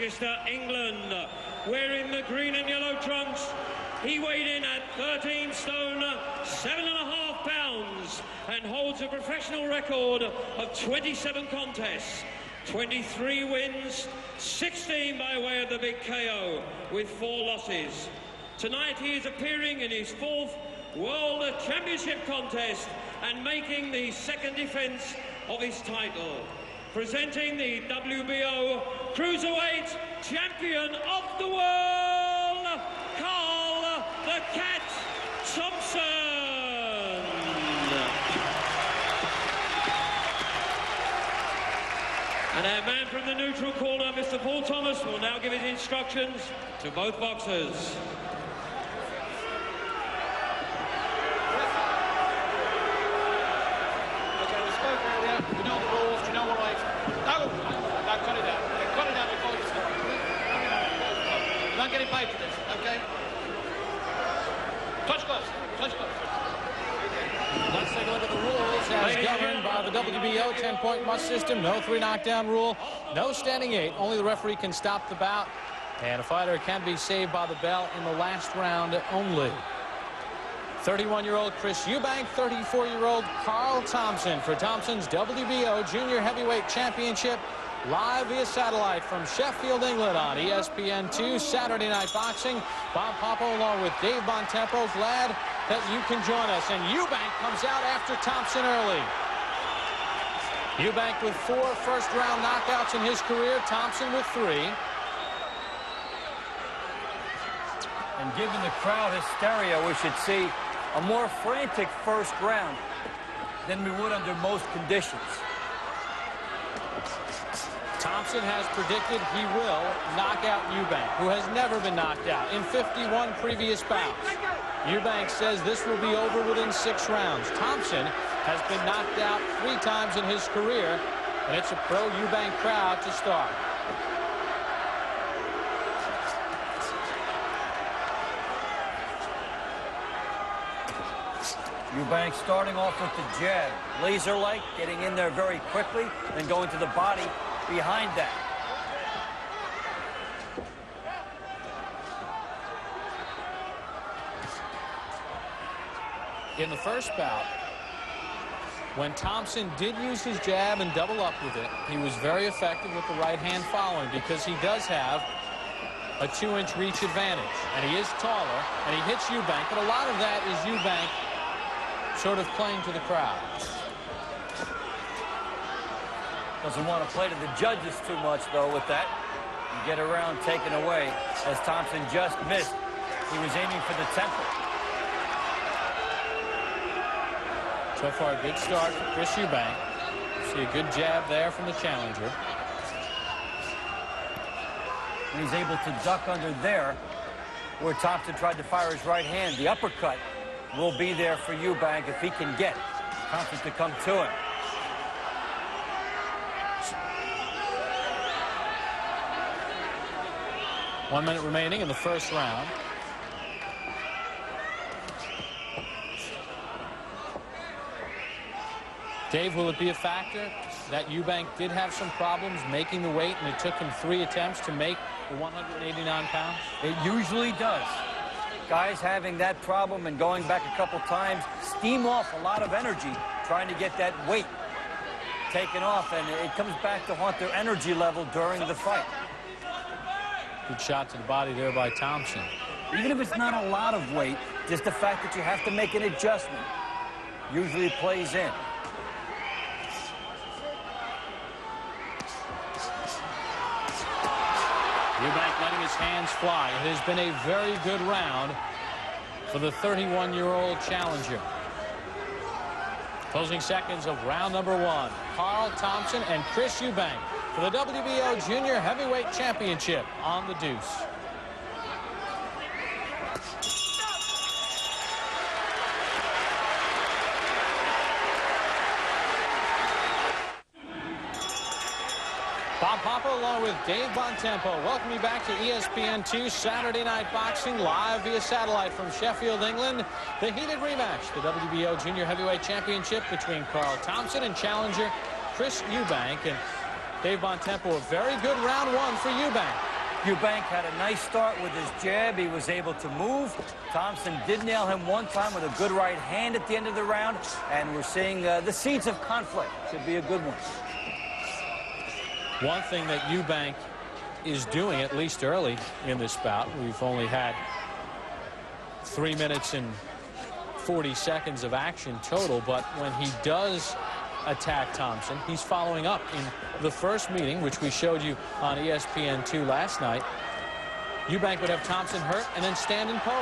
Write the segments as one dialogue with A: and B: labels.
A: Manchester, England. Wearing the green and yellow trunks, he weighed in at 13 stone, 7.5 pounds, and holds a professional record of 27 contests, 23 wins, 16 by way of the big KO, with 4 losses. Tonight he is appearing in his 4th World Championship contest and making the 2nd defence of his title. Presenting the WBO Cruiserweight Champion of the World, Carl the Cat Thompson. And our man from the neutral corner, Mr. Paul Thomas, will now give his instructions to both boxers.
B: Getting paid for this, okay? Touch gloves, touch gloves.
C: Let's take a look at the rules as governed by the WBO 10-point must system. No 3 knockdown rule, no standing 8. Only the referee can stop the bout, and a fighter can be saved by the bell in the last round only. 31-year-old Chris Eubank, 34-year-old Carl Thompson for Thompson's WBO Junior Heavyweight Championship. Live via satellite from Sheffield, England on ESPN2 Saturday Night Boxing. Bob Popo along with Dave Bontempo. Glad that you can join us. And Eubank comes out after Thompson early. Eubank with 4 first-round knockouts in his career. Thompson with 3.
D: And given the crowd hysteria, we should see a more frantic first round than we would under most conditions.
C: Thompson has predicted he will knock out Eubank, who has never been knocked out in 51 previous bouts. Eubank says this will be over within 6 rounds. Thompson has been knocked out 3 times in his career, and it's a pro-Eubank crowd to start.
D: Eubank starting off with the jab. Laser-like, getting in there very quickly, then going to the body behind that.
C: In the first bout, when Thompson did use his jab and double up with it, he was very effective with the right hand following because he does have a 2-inch reach advantage, and he is taller, and he hits Eubank, but a lot of that is Eubank sort of playing to the crowd.
D: Doesn't want to play to the judges too much, though, with that. You get around taken away, as Thompson just missed. He was aiming for the temple.
C: So far, a good start for Chris Eubank. See a good jab there from the challenger.
D: And he's able to duck under there, where Thompson tried to fire his right hand. The uppercut will be there for Eubank if he can get Thompson to come to him.
C: One minute remaining in the first round. Dave, will it be a factor that Eubank did have some problems making the weight, and it took him 3 attempts to make the 189 pounds?
D: It usually does. Guys having that problem and going back a couple times steam off a lot of energy trying to get that weight taken off, and it comes back to haunt their energy level during the fight.
C: Good shot to the body there by Thompson.
D: Even if it's not a lot of weight, just the fact that you have to make an adjustment usually plays in.
C: Eubank letting his hands fly. It has been a very good round for the 31-year-old challenger. Closing seconds of round number 1. Carl Thompson and Chris Eubank for the WBO Junior Heavyweight Championship on the deuce. Bob Popo along with Dave Bontempo. Welcome you back to ESPN2 Saturday Night Boxing, live via satellite from Sheffield, England. The heated rematch, the WBO Junior Heavyweight Championship between Carl Thompson and challenger Chris Eubank. And Dave Bontempo, a very good round 1 for Eubank.
D: Eubank had a nice start with his jab. He was able to move. Thompson did nail him one time with a good right hand at the end of the round. And we're seeing the seeds of conflict. Should be a good one.
C: One thing that Eubank is doing, at least early in this bout, we've only had 3 minutes and 40 seconds of action total, but when he does attack Thompson, he's following up. In the first meeting, which we showed you on ESPN2 last night, Eubank would have Thompson hurt and then stand in pose.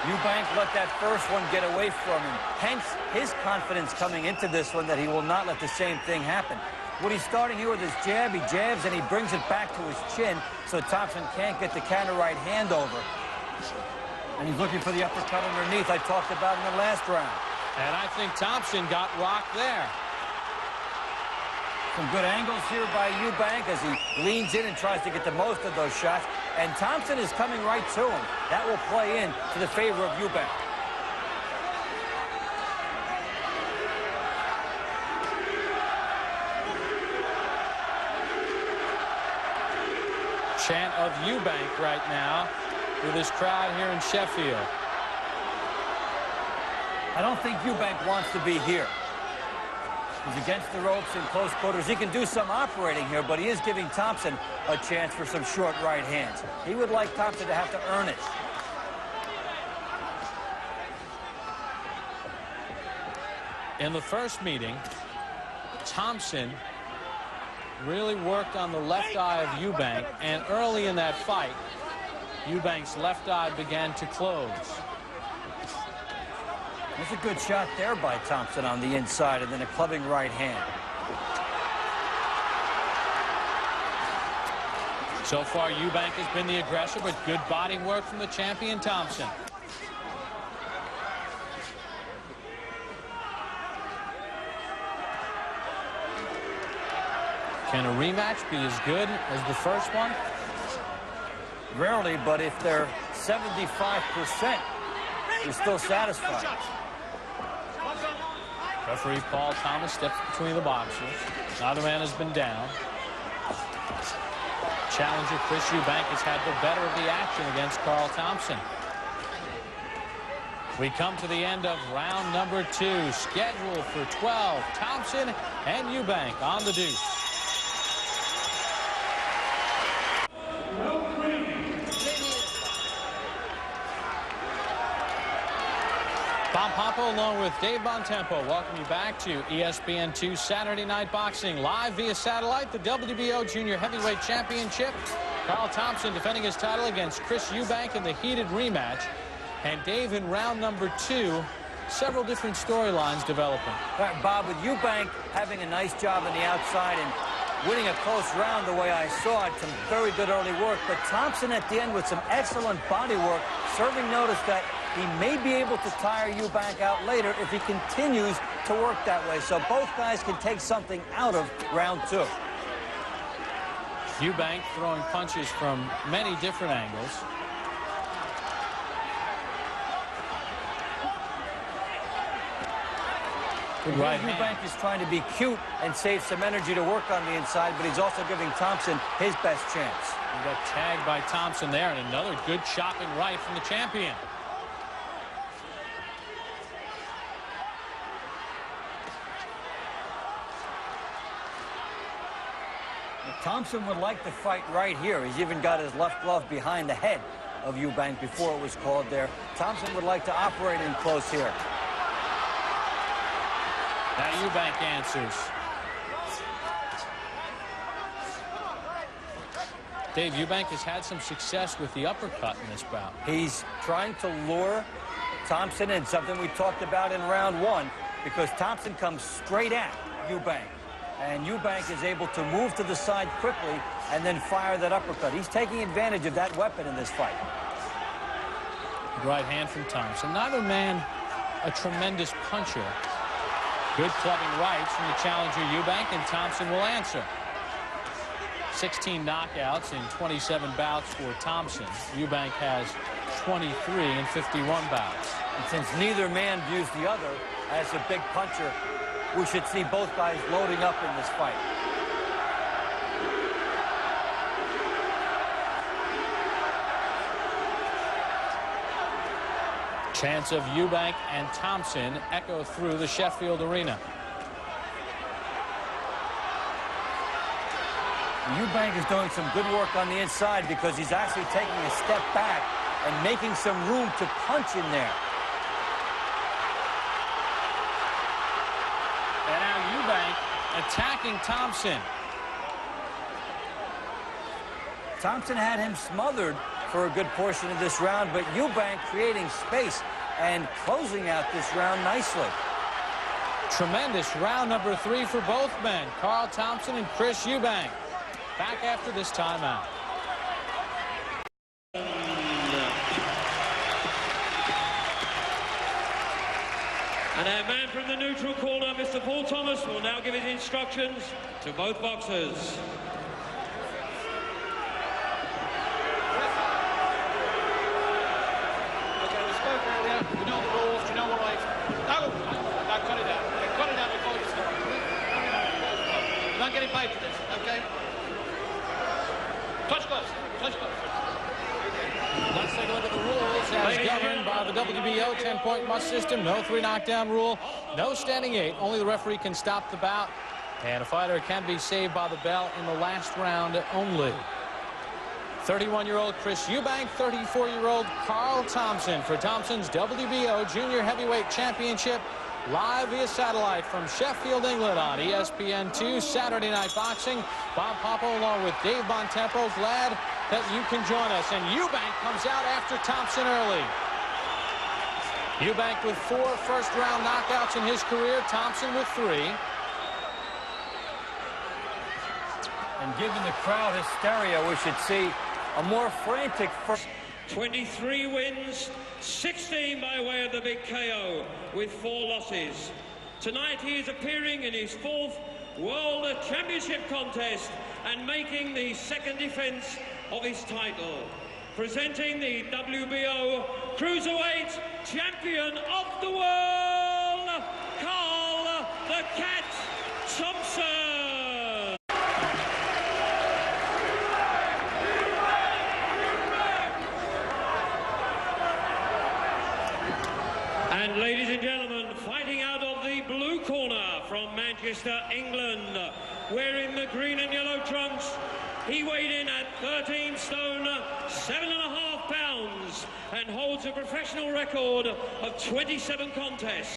D: Eubank let that first one get away from him. Hence his confidence coming into this one that he will not let the same thing happen. When he's starting here with his jab, he jabs and he brings it back to his chin so Thompson can't get the counter right hand over. And he's looking for the uppercut underneath I talked about in the last round.
C: And I think Thompson got rocked there.
D: Some good angles here by Eubank as he leans in and tries to get the most of those shots. And Thompson is coming right to him. That will play in to the favor of Eubank.
C: Chant of Eubank right now with his crowd here in Sheffield.
D: I don't think Eubank wants to be here. He's against the ropes in close quarters. He can do some operating here, but he is giving Thompson a chance for some short right hands. He would like Thompson to have to earn it.
C: In the first meeting, Thompson really worked on the left eye of Eubank, and early in that fight, Eubank's left eye began to close.
D: That's a good shot there by Thompson on the inside, and then a clubbing right hand.
C: So far, Eubank has been the aggressor, but good body work from the champion, Thompson. Can a rematch be as good as the first one?
D: Rarely, but if they're 75%, you're still satisfied.
C: Referee Paul Thomas steps between the boxers. Neither man has been down. Challenger Chris Eubank has had the better of the action against Carl Thompson. We come to the end of round number 2, scheduled for 12. Thompson and Eubank on the deuce. Bob Pompo along with Dave Bontempo welcome you back to ESPN2 Saturday Night Boxing, live via satellite. The WBO Junior Heavyweight Championship. Carl Thompson defending his title against Chris Eubank in the heated rematch. And Dave, in round number 2, several different storylines developing.
D: Right, Bob, with Eubank having a nice job on the outside and winning a close round the way I saw it, some very good early work. But Thompson at the end with some excellent body work, serving notice that he may be able to tire Eubank out later if he continues to work that way. So both guys can take something out of round 2.
C: Eubank throwing punches from many different angles. Good right hand.
D: Eubank is trying to be cute and save some energy to work on the inside, but he's also giving Thompson his best chance.
C: He got tagged by Thompson there, and another good chopping right from the champion.
D: Thompson would like to fight right here. He's even got his left glove behind the head of Eubank before it was called there. Thompson would like to operate in close here.
C: Now Eubank answers. Dave, Eubank has had some success with the uppercut in this bout.
D: He's trying to lure Thompson in, something we talked about in round 1, because Thompson comes straight at Eubank. And Eubank is able to move to the side quickly and then fire that uppercut. He's taking advantage of that weapon in this fight.
C: Right hand from Thompson. Neither man a tremendous puncher. Good clubbing rights from the challenger Eubank, and Thompson will answer. 16 knockouts in 27 bouts for Thompson. Eubank has 23 in 51 bouts.
D: And since neither man views the other as a big puncher, we should see both guys loading up in this fight.
C: Chants of Eubank and Thompson echo through the Sheffield arena.
D: Eubank is doing some good work on the inside because he's actually taking a step back and making some room to punch in there.
C: And now Eubank attacking Thompson.
D: Thompson had him smothered for a good portion of this round, but Eubank creating space and closing out this round nicely.
C: Tremendous round number 3 for both men, Carl Thompson and Chris Eubank. Back after this timeout.
A: And our man from the neutral corner, Mr. Paul Thomas, will now give his instructions to both boxers.
B: You know the rules, you know what right. Now cut it out. Cut it out before you start. You're not getting paid for this, okay? Touch gloves. Touch gloves.
C: Let's take a look at the rules as governed by the WBO 10-point must system. No 3 knockdown rule. No standing 8. Only the referee can stop the bout. And a fighter can be saved by the bell in the last round only. 31-year-old Chris Eubank, 34-year-old Carl Thompson for Thompson's WBO Junior Heavyweight Championship, live via satellite from Sheffield, England on ESPN2 Saturday Night Boxing. Bob Popo along with Dave Bontempo. Glad that you can join us. And Eubank comes out after Thompson early. Eubank with 4 first-round knockouts in his career. Thompson with 3.
D: And given the crowd hysteria, we should see a more frantic first.
A: 23 wins, 16 by way of the big KO with 4 losses. Tonight he is appearing in his 4th World Championship contest and making the 2nd defense of his title. Presenting the WBO Cruiserweight Champion of the World, Carl the Cat Thompson. And ladies and gentlemen, fighting out of the blue corner from Manchester, England, wearing the green and yellow trunks, he weighed in at 13 stone, 7.5 pounds, and holds a professional record of 27 contests.